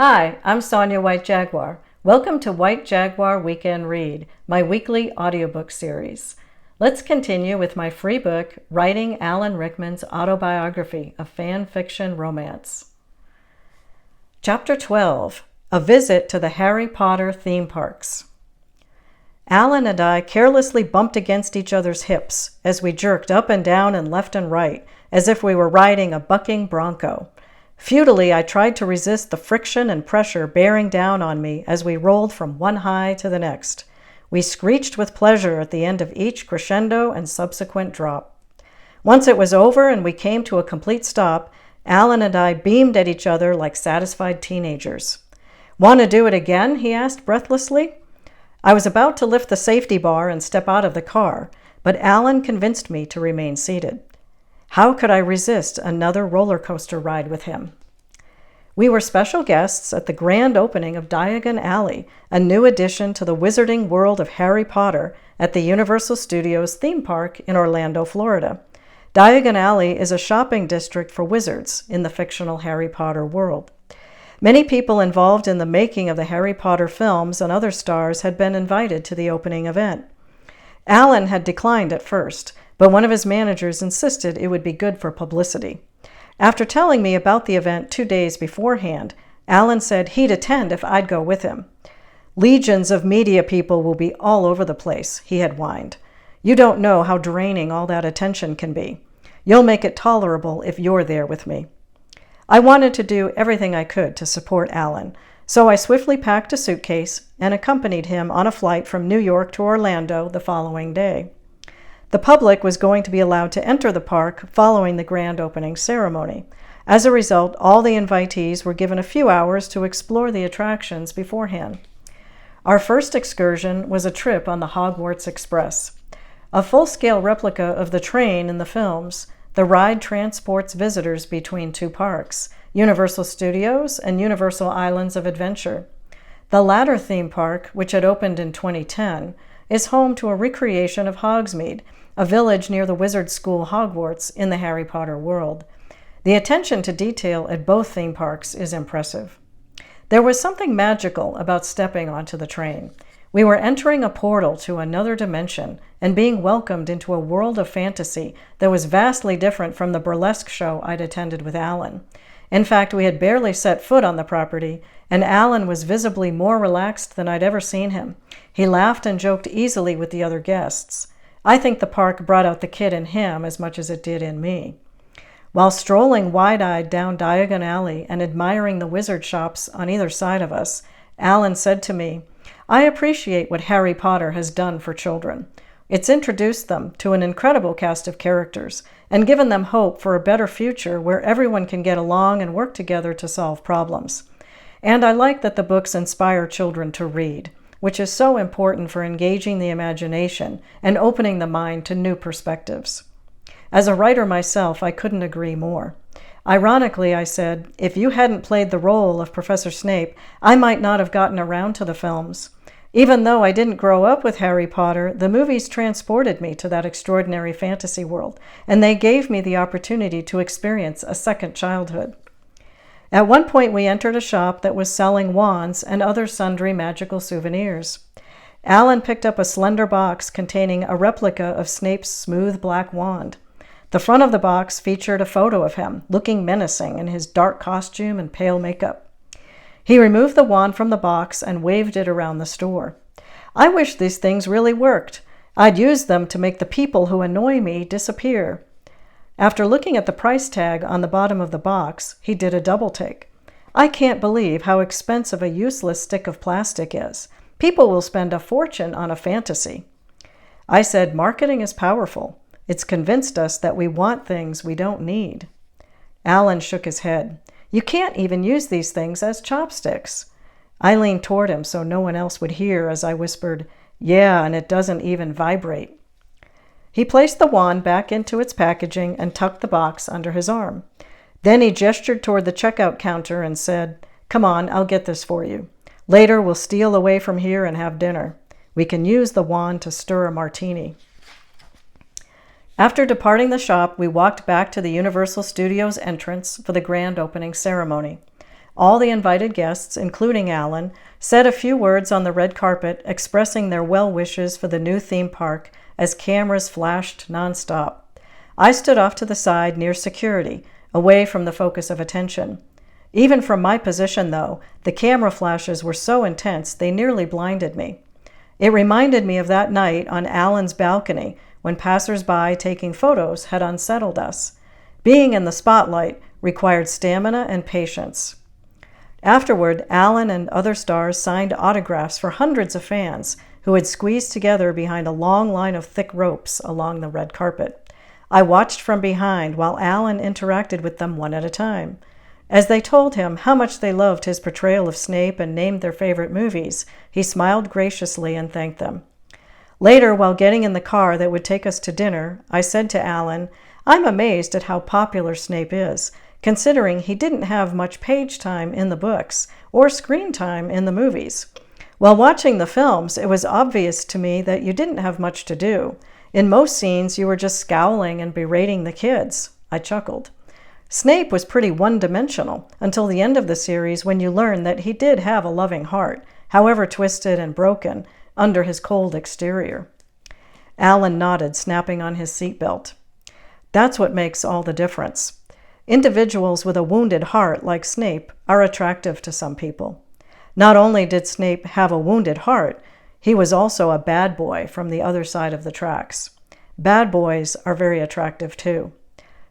Hi, I'm Sonya White Jaguar. Welcome to White Jaguar Weekend Read, my weekly audiobook series. Let's continue with my free book, Writing Alan Rickman's Autobiography, a fan fiction romance. Chapter 12, A Visit to the Harry Potter Theme Parks. Alan and I carelessly bumped against each other's hips as we jerked up and down and left and right, as if we were riding a bucking bronco. Futilely, I tried to resist the friction and pressure bearing down on me as we rolled from one high to the next. We screeched with pleasure at the end of each crescendo and subsequent drop. Once it was over and we came to a complete stop, Alan and I beamed at each other like satisfied teenagers. "Want to do it again?" he asked breathlessly. I was about to lift the safety bar and step out of the car, but Alan convinced me to remain seated. How could I resist another roller coaster ride with him? We were special guests at the grand opening of Diagon Alley, a new addition to the wizarding world of Harry Potter at the Universal Studios theme park in Orlando, Florida. Diagon Alley is a shopping district for wizards in the fictional Harry Potter world. Many people involved in the making of the Harry Potter films and other stars had been invited to the opening event. Alan had declined at first, but one of his managers insisted it would be good for publicity. After telling me about the event 2 days beforehand, Alan said he'd attend if I'd go with him. "Legions of media people will be all over the place," he had whined. "You don't know how draining all that attention can be. You'll make it tolerable if you're there with me." I wanted to do everything I could to support Alan, so I swiftly packed a suitcase and accompanied him on a flight from New York to Orlando the following day. The public was going to be allowed to enter the park following the grand opening ceremony. As a result, all the invitees were given a few hours to explore the attractions beforehand. Our first excursion was a trip on the Hogwarts Express. A full-scale replica of the train in the films, the ride transports visitors between two parks, Universal Studios and Universal Islands of Adventure. The latter theme park, which had opened in 2010, is home to a recreation of Hogsmeade, a village near the wizard school Hogwarts in the Harry Potter world. The attention to detail at both theme parks is impressive. There was something magical about stepping onto the train. We were entering a portal to another dimension and being welcomed into a world of fantasy that was vastly different from the burlesque show I'd attended with Alan. In fact, we had barely set foot on the property, and Alan was visibly more relaxed than I'd ever seen him. He laughed and joked easily with the other guests. I think the park brought out the kid in him as much as it did in me. While strolling wide-eyed down Diagon Alley and admiring the wizard shops on either side of us, Alan said to me, "I appreciate what Harry Potter has done for children. It's introduced them to an incredible cast of characters and given them hope for a better future where everyone can get along and work together to solve problems. And I like that the books inspire children to read, which is so important for engaging the imagination and opening the mind to new perspectives." As a writer myself, I couldn't agree more. Ironically, I said, if you hadn't played the role of Professor Snape, I might not have gotten around to the films. Even though I didn't grow up with Harry Potter, the movies transported me to that extraordinary fantasy world, and they gave me the opportunity to experience a second childhood. At one point, we entered a shop that was selling wands and other sundry magical souvenirs. Alan picked up a slender box containing a replica of Snape's smooth black wand. The front of the box featured a photo of him, looking menacing in his dark costume and pale makeup. He removed the wand from the box and waved it around the store. "I wish these things really worked. I'd use them to make the people who annoy me disappear." After looking at the price tag on the bottom of the box, he did a double take. "I can't believe how expensive a useless stick of plastic is. People will spend a fortune on a fantasy." I said, "Marketing is powerful. It's convinced us that we want things we don't need." Alan shook his head. "You can't even use these things as chopsticks." I leaned toward him so no one else would hear as I whispered, "Yeah, and it doesn't even vibrate." He placed the wand back into its packaging and tucked the box under his arm. Then he gestured toward the checkout counter and said, "Come on, I'll get this for you. Later, we'll steal away from here and have dinner. We can use the wand to stir a martini." After departing the shop, we walked back to the Universal Studios entrance for the grand opening ceremony. All the invited guests, including Alan, said a few words on the red carpet expressing their well wishes for the new theme park as cameras flashed nonstop. I stood off to the side near security, away from the focus of attention. Even from my position, though, the camera flashes were so intense they nearly blinded me. It reminded me of that night on Alan's balcony when passers-by taking photos had unsettled us. Being in the spotlight required stamina and patience. Afterward, Alan and other stars signed autographs for hundreds of fans who had squeezed together behind a long line of thick ropes along the red carpet. I watched from behind while Alan interacted with them one at a time. As they told him how much they loved his portrayal of Snape and named their favorite movies, he smiled graciously and thanked them. Later, while getting in the car that would take us to dinner, I said to Alan, "I'm amazed at how popular Snape is, considering he didn't have much page time in the books or screen time in the movies. While watching the films, it was obvious to me that you didn't have much to do. In most scenes, you were just scowling and berating the kids." I chuckled. Snape was pretty one-dimensional until the end of the series when you learn that he did have a loving heart, however twisted and broken, under his cold exterior. Alan nodded, snapping on his seatbelt. That's what makes all the difference. Individuals with a wounded heart like Snape are attractive to some people. Not only did Snape have a wounded heart, he was also a bad boy from the other side of the tracks. Bad boys are very attractive too.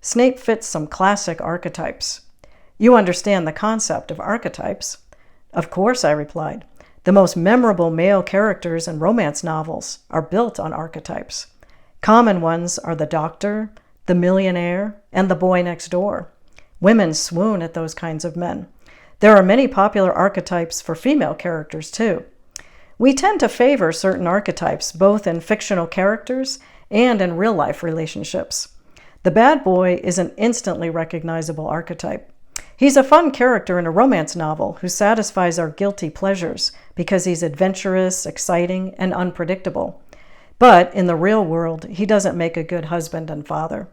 Snape fits some classic archetypes. You understand the concept of archetypes? Of course, I replied. The most memorable male characters in romance novels are built on archetypes. Common ones are the doctor, the millionaire, and the boy next door. Women swoon at those kinds of men. There are many popular archetypes for female characters too. We tend to favor certain archetypes, both in fictional characters and in real-life relationships. The bad boy is an instantly recognizable archetype. He's a fun character in a romance novel who satisfies our guilty pleasures because he's adventurous, exciting, and unpredictable. But in the real world, he doesn't make a good husband and father.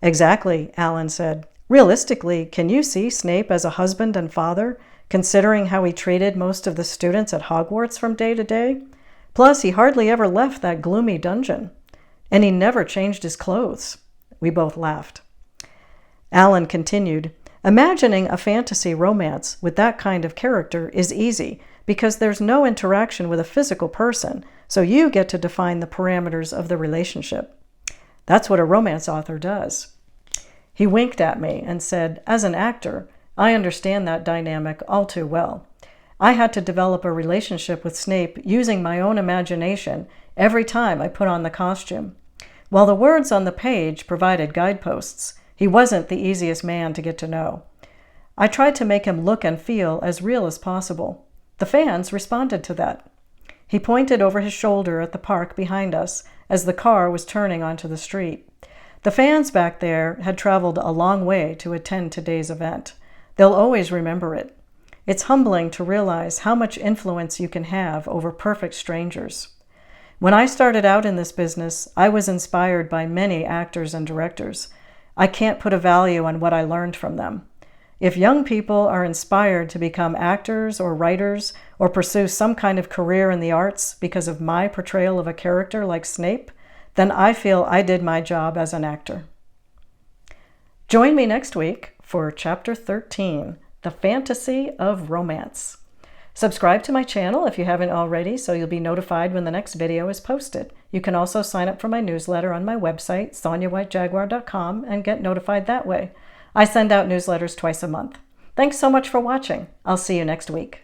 Exactly, Alan said. Realistically, can you see Snape as a husband and father, considering how he treated most of the students at Hogwarts from day to day? Plus, he hardly ever left that gloomy dungeon. And he never changed his clothes. We both laughed. Alan continued, "Imagining a fantasy romance with that kind of character is easy because there's no interaction with a physical person, so you get to define the parameters of the relationship. That's what a romance author does." He winked at me and said, "As an actor, I understand that dynamic all too well. I had to develop a relationship with Snape using my own imagination every time I put on the costume. While the words on the page provided guideposts, he wasn't the easiest man to get to know. I tried to make him look and feel as real as possible. The fans responded to that." He pointed over his shoulder at the park behind us as the car was turning onto the street. The fans back there had traveled a long way to attend today's event. They'll always remember it. It's humbling to realize how much influence you can have over perfect strangers. When I started out in this business, I was inspired by many actors and directors. I can't put a value on what I learned from them. If young people are inspired to become actors or writers or pursue some kind of career in the arts because of my portrayal of a character like Snape, then I feel I did my job as an actor. Join me next week for Chapter 13, The Fantasy of Romance. Subscribe to my channel if you haven't already so you'll be notified when the next video is posted. You can also sign up for my newsletter on my website, sonyawhitejaguar.com, and get notified that way. I send out newsletters twice a month. Thanks so much for watching. I'll see you next week.